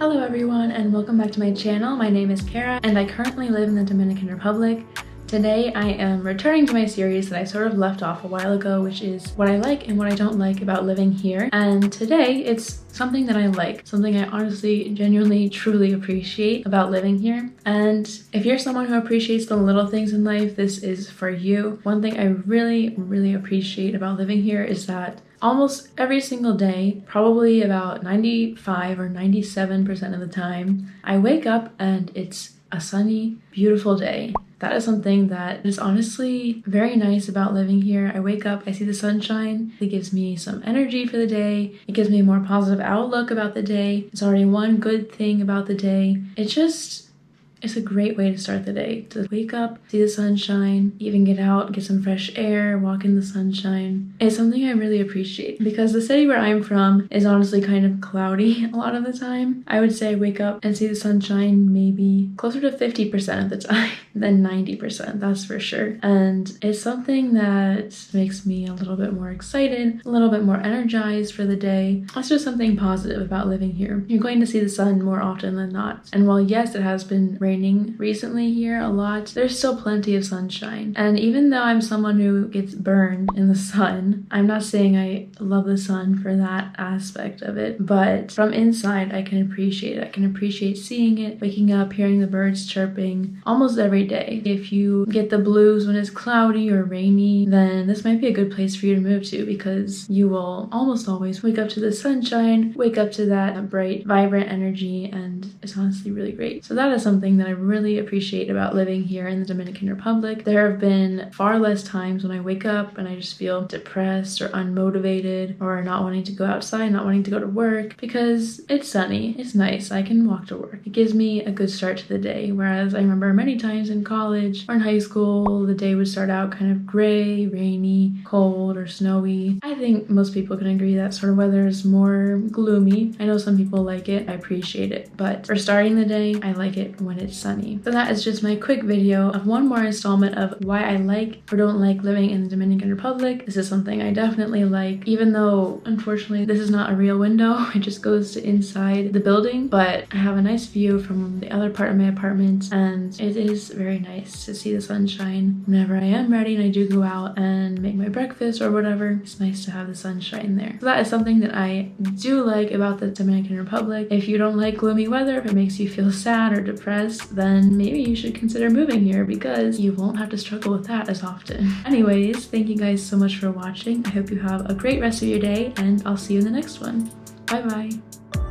Hello everyone and welcome back to my channel. My name is Kara and I currently live in the Dominican Republic. Today I am returning to my series that I sort of left off a while ago, which is what I like and what I don't like about living here. And today it's something that I like, something I honestly, genuinely, truly appreciate about living here. And if you're someone who appreciates the little things in life, this is for you. One thing I really appreciate about living here is that almost every single day, probably about 95 or 97% of the time, I wake up and it's a sunny, beautiful day. That is something that is honestly very nice about living here. I wake up, I see the sunshine. It gives me some energy for the day. It gives me a more positive outlook about the day. It's already one good thing about the day. It's a great way to start the day. To wake up, see the sunshine, even get out, get some fresh air, walk in the sunshine. It's something I really appreciate because the city where I'm from is honestly kind of cloudy a lot of the time. I would say I wake up and see the sunshine maybe closer to 50% of the time than 90%, that's for sure. And it's something that makes me a little bit more excited, a little bit more energized for the day. That's just something positive about living here. You're going to see the sun more often than not. And while yes, it has been raining recently here a lot, there's still plenty of sunshine. And even though I'm someone who gets burned in the sun, I'm not saying I love the sun for that aspect of it, but from inside I can appreciate it. I can appreciate seeing it, waking up, hearing the birds chirping almost every day. If you get the blues when it's cloudy or rainy, then this might be a good place for you to move to because you will almost always wake up to the sunshine, wake up to that bright, vibrant energy, and it's honestly really great. So that is something that I really appreciate about living here in the Dominican Republic. There have been far less times when I wake up and I just feel depressed or unmotivated or not wanting to go outside, not wanting to go to work because it's sunny, it's nice, I can walk to work. It gives me a good start to the day, whereas I remember many times in college or in high school, the day would start out kind of gray, rainy, cold, or snowy. I think most people can agree that sort of weather is more gloomy. I know some people like it, I appreciate it, but for starting the day, I like it when it's sunny. So that is just my quick video of one more installment of why I like or don't like living in the Dominican Republic. This is something I definitely like, even though unfortunately this is not a real window. It just goes to inside the building, but I have a nice view from the other part of my apartment and it is very nice to see the sunshine whenever I am ready and I do go out and make my breakfast or whatever. It's nice to have the sunshine there. So that is something that I do like about the Dominican Republic. If you don't like gloomy weather, if it makes you feel sad or depressed, then maybe you should consider moving here because you won't have to struggle with that as often. Anyways, thank you guys so much for watching. I hope you have a great rest of your day and I'll see you in the next one. Bye bye.